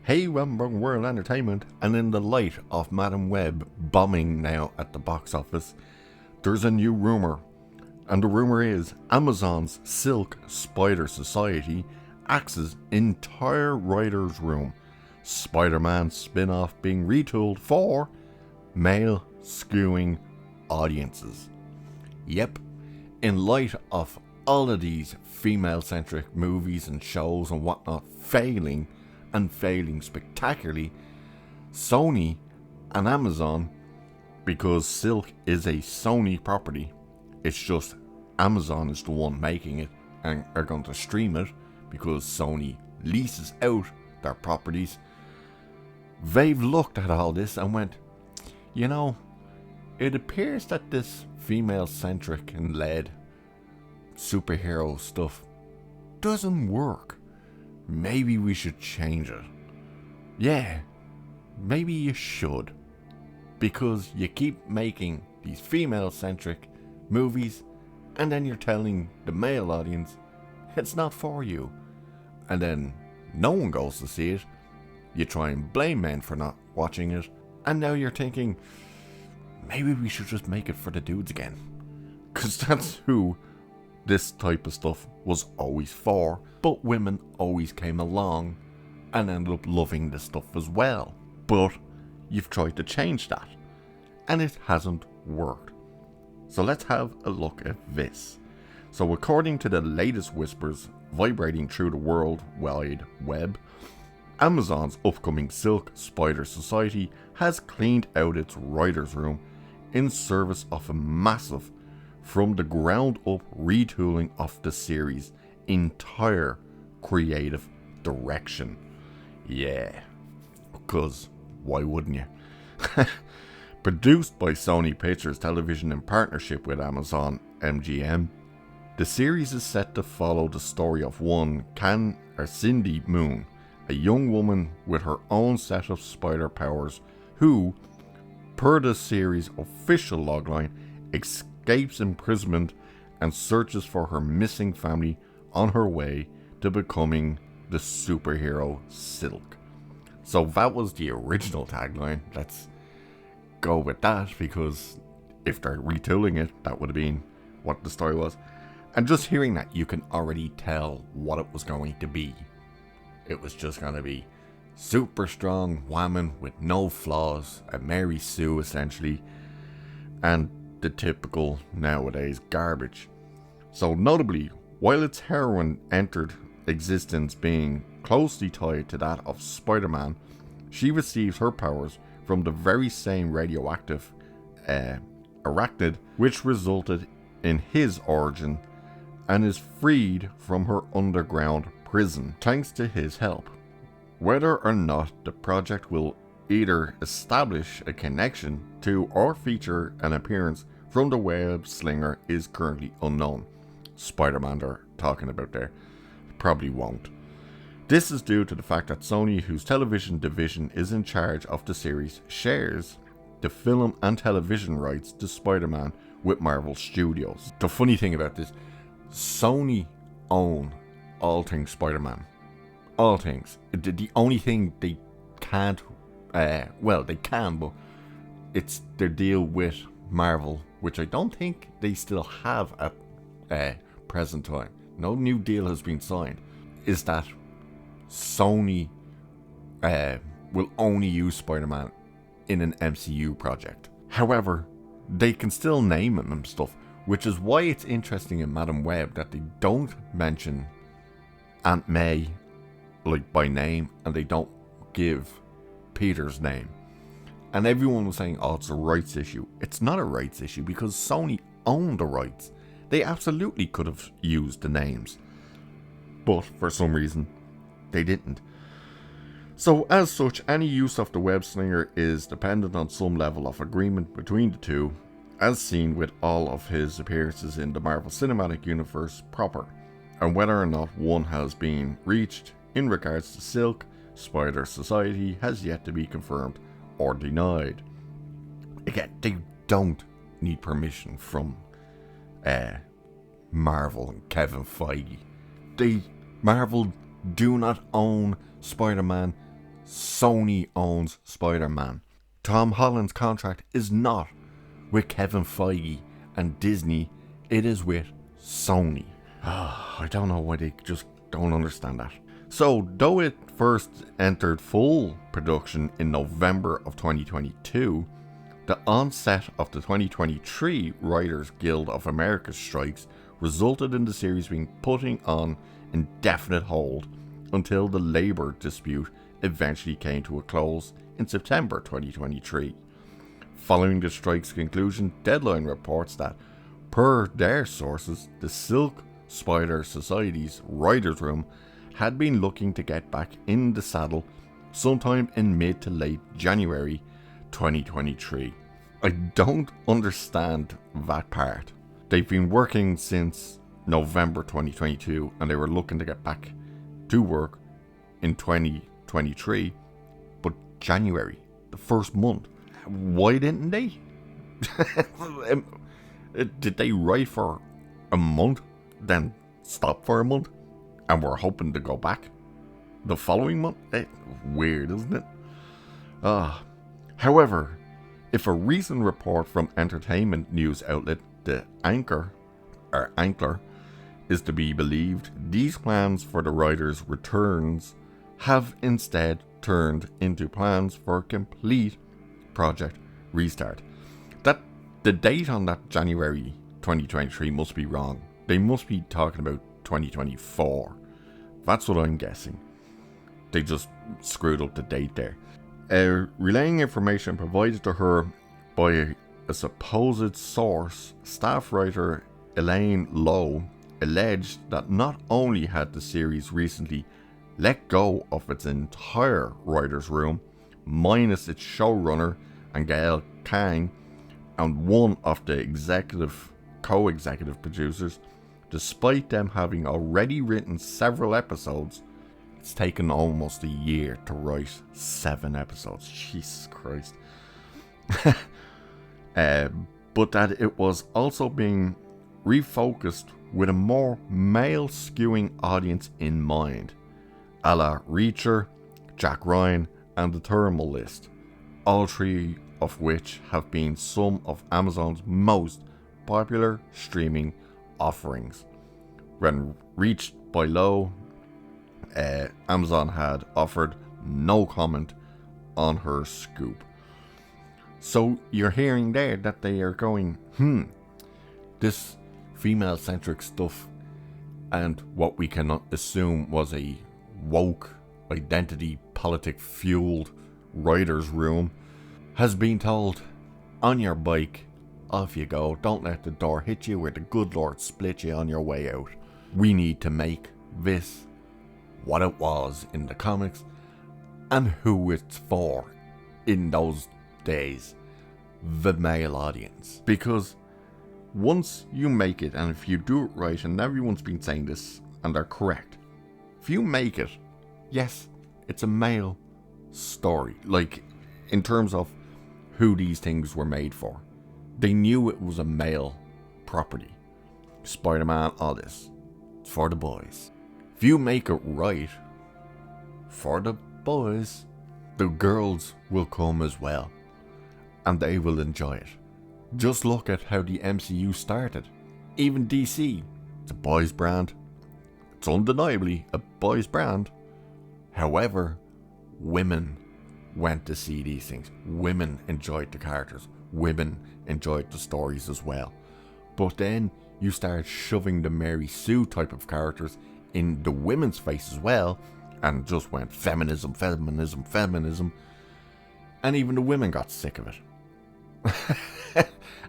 Hey, welcome World Entertainment, and in the light of Madam Web bombing now at the box office, there's a new rumour. And the rumour is Amazon's Silk Spider Society axes entire writer's room. Spider-Man spin-off being retooled for male skewing audiences. Yep, in light of all of these female-centric movies and shows and whatnot failing spectacularly, Sony and Amazon, because Silk is a Sony property, it's just Amazon is the one making it and are going to stream it because Sony leases out their properties. They've looked at all this and went, you know, it appears that this female-centric and led superhero stuff doesn't work. Maybe we should change it. Yeah, maybe you should. Because you keep making these female-centric movies and then you're telling the male audience it's not for you. And then no one goes to see it. You try and blame men for not watching it. And now you're thinking, maybe we should just make it for the dudes again. Because that's who this type of stuff was always for, but women always came along and ended up loving this stuff as well. But you've tried to change that, and it hasn't worked. So let's have a look at this. So according to the latest whispers vibrating through the World Wide Web, Amazon's upcoming Silk Spider Society has cleaned out its writer's room in service of a massive from the ground up retooling of the series' entire creative direction. Yeah, because why wouldn't you? Produced by Sony Pictures Television in partnership with Amazon MGM, the series is set to follow the story of one Cindy Moon, a young woman with her own set of spider powers who, per the series' official logline, escapes imprisonment and searches for her missing family on her way to becoming the superhero Silk. So that was the original tagline. Let's go with that, because if they're retooling it, that would have been what the story was. And just hearing that, you can already tell what it was going to be. It was just going to be super strong woman with no flaws, a Mary Sue essentially, and the typical nowadays garbage. So notably, while its heroine entered existence being closely tied to that of Spider-Man, she receives her powers from the very same radioactive arachnid which resulted in his origin, and is freed from her underground prison thanks to his help. Whether or not the project will either establish a connection to or feature an appearance from the web slinger is currently unknown. Spider-Man they're talking about there. Probably won't. This is due to the fact that Sony, whose television division is in charge of the series, shares the film and television rights to Spider-Man with Marvel Studios. The funny thing about this, Sony own all things Spider-Man. All things. The only thing they can't, they can, but it's their deal with Marvel, which I don't think they still have at present time. No new deal has been signed. Is that Sony will only use Spider-Man in an MCU project. However, they can still name him and stuff, which is why it's interesting in Madam Web that they don't mention Aunt May like by name, and they don't give Peter's name. And everyone was saying, oh, it's a rights issue. It's not a rights issue because Sony owned the rights. They absolutely could have used the names, but for some reason they didn't. So as such, any use of the web slinger is dependent on some level of agreement between the two, as seen with all of his appearances in the Marvel Cinematic Universe proper, and whether or not one has been reached in regards to Silk Spider Society has yet to be confirmed or denied. Again, they don't need permission from Marvel and Kevin Feige. Marvel do not own Spider-Man. Sony owns Spider-Man. Tom Holland's contract is not with Kevin Feige and Disney, it is with Sony. I don't know why they just don't understand that. So, though it first entered full production in November of 2022, the onset of the 2023 Writers Guild of America strikes resulted in the series being putting on indefinite hold until the labor dispute eventually came to a close in September 2023. Following the strike's conclusion, Deadline reports that, per their sources, the Silk Spider Society's writers' room had been looking to get back in the saddle sometime in mid to late January 2023. I don't understand that part. They've been working since November 2022 and they were looking to get back to work in 2023, but January, the first month, why didn't they? Did they write for a month, then stop for a month, and we're hoping to go back the following month? Weird, isn't it? However, if a recent report from entertainment news outlet The Anchor, or Ankler, is to be believed, these plans for the writers' returns have instead turned into plans for a complete project restart. That the date on that January 2023 must be wrong. They must be talking about 2024. That's what I'm guessing. They just screwed up the date there. Relaying information provided to her by a supposed source, staff writer Elaine Lowe alleged that not only had the series recently let go of its entire writer's room, minus its showrunner and Gail Kang, and one of the co-executive producers, despite them having already written several episodes. It's taken almost a year to write 7 episodes. Jesus Christ. But that it was also being refocused with a more male-skewing audience in mind, a la Reacher, Jack Ryan, and The Thermal List, all 3 of which have been some of Amazon's most popular streaming offerings. When reached by Lowe, Amazon had offered no comment on her scoop. So you're hearing there that they are going, this female-centric stuff and what we can assume was a woke, identity politic-fueled writer's room has been told, on your bike, off you go, don't let the door hit you or the good Lord split you on your way out. We need to make this what it was in the comics and who it's for in those days, the male audience. Because once you make it, and if you do it right, and everyone's been saying this and they're correct, if you make it, yes, it's a male story, like in terms of who these things were made for. They knew it was a male property. Spider-Man, all this, it's for the boys. If you make it right for the boys, the girls will come as well, and they will enjoy it. Just look at how the MCU started. Even DC, it's a boys brand. It's undeniably a boys brand. However, women went to see these things. Women enjoyed the characters. Women enjoyed the stories as well. But then you start shoving the Mary Sue type of characters in the women's face as well, and just went feminism, feminism, feminism, and even the women got sick of it.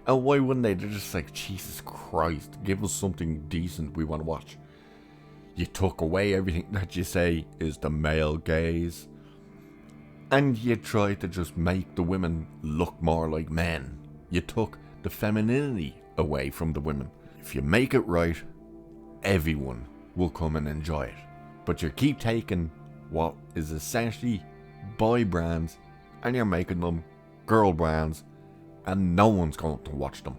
And why wouldn't they? They're just like, Jesus Christ, give us something decent we want to watch. You took away everything that you say is the male gaze, and you tried to just make the women look more like men. You took the femininity away from the women. If you make it right, everyone will come and enjoy it. But you keep taking what is essentially boy brands and you're making them girl brands, and no one's going to watch them.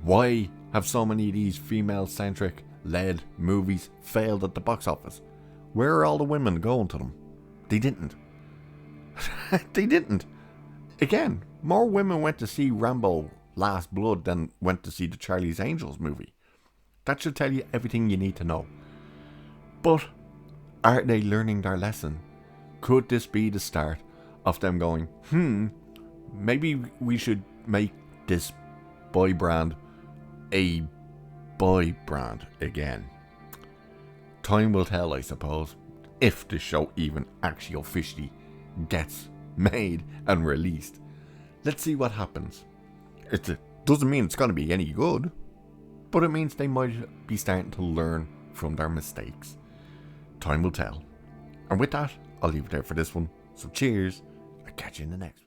Why have so many of these female-centric led movies failed at the box office? Where are all the women going to them? They didn't. They didn't. Again, more women went to see Rambo Last Blood than went to see the Charlie's Angels movie. That should tell you everything you need to know. But are they learning their lesson? Could this be the start of them going, maybe we should make this boy brand a boy brand again? Time will tell, I suppose, if the show even actually officially gets made and released. Let's see what happens. It doesn't mean it's going to be any good, but it means they might be starting to learn from their mistakes. Time will tell. And with that, I'll leave it there for this one. So cheers, I'll catch you in the next one.